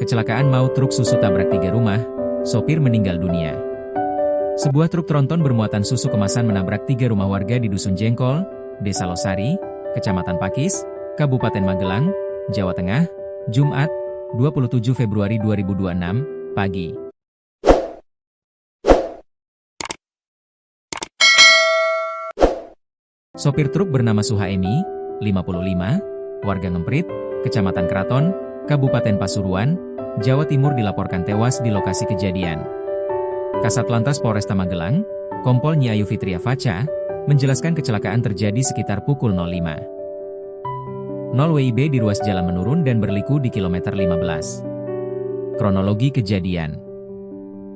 kecelakaan maut truk susu tabrak 3 rumah, sopir meninggal dunia. Sebuah truk tronton bermuatan susu kemasan menabrak 3 rumah warga di Dusun Jengkol, Desa Losari, Kecamatan Pakis, Kabupaten Magelang, Jawa Tengah, Jumat, 27 Februari 2026, pagi. Sopir truk bernama Suhaemi, 55, warga Ngemprit, Kecamatan Kraton, Kabupaten Pasuruan, Jawa Timur dilaporkan tewas di lokasi kejadian. Kasat Lantas Polresta Magelang, Kompol Nyi Ayu Fitria Faca, menjelaskan kecelakaan terjadi sekitar pukul 05.00 WIB di ruas jalan menurun dan berliku di kilometer 15. Kronologi kejadian.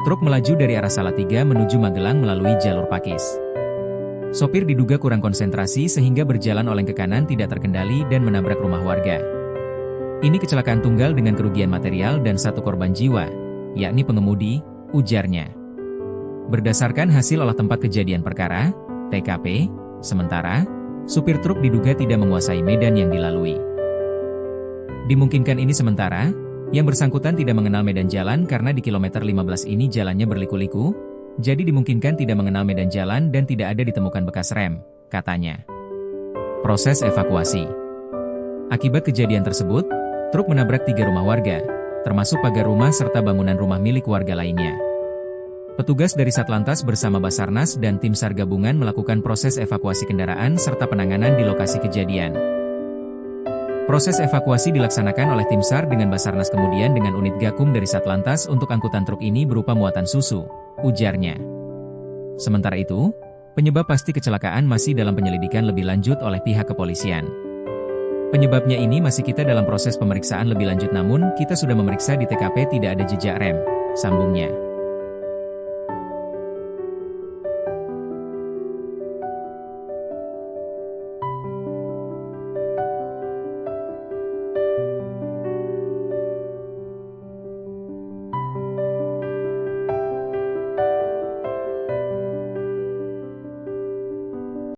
Truk melaju dari arah Salatiga menuju Magelang melalui jalur Pakis. Sopir diduga kurang konsentrasi sehingga berjalan oleng ke kanan tidak terkendali dan menabrak rumah warga. Ini kecelakaan tunggal dengan kerugian material dan 1 korban jiwa, yakni pengemudi, ujarnya. Berdasarkan hasil olah tempat kejadian perkara, TKP, sementara, supir truk diduga tidak menguasai medan yang dilalui. Dimungkinkan ini sementara, yang bersangkutan tidak mengenal medan jalan karena di kilometer 15 ini jalannya berliku-liku, jadi dimungkinkan tidak mengenal medan jalan dan tidak ada ditemukan bekas rem, katanya. Proses evakuasi. Akibat kejadian tersebut, truk menabrak 3 rumah warga, termasuk pagar rumah serta bangunan rumah milik warga lainnya. Petugas dari Satlantas bersama Basarnas dan tim SAR gabungan melakukan proses evakuasi kendaraan serta penanganan di lokasi kejadian. Proses evakuasi dilaksanakan oleh tim SAR dengan Basarnas kemudian dengan unit Gakum dari Satlantas untuk angkutan truk ini berupa muatan susu, ujarnya. Sementara itu, penyebab pasti kecelakaan masih dalam penyelidikan lebih lanjut oleh pihak kepolisian. Penyebabnya ini masih kita dalam proses pemeriksaan lebih lanjut namun kita sudah memeriksa di TKP tidak ada jejak rem, sambungnya.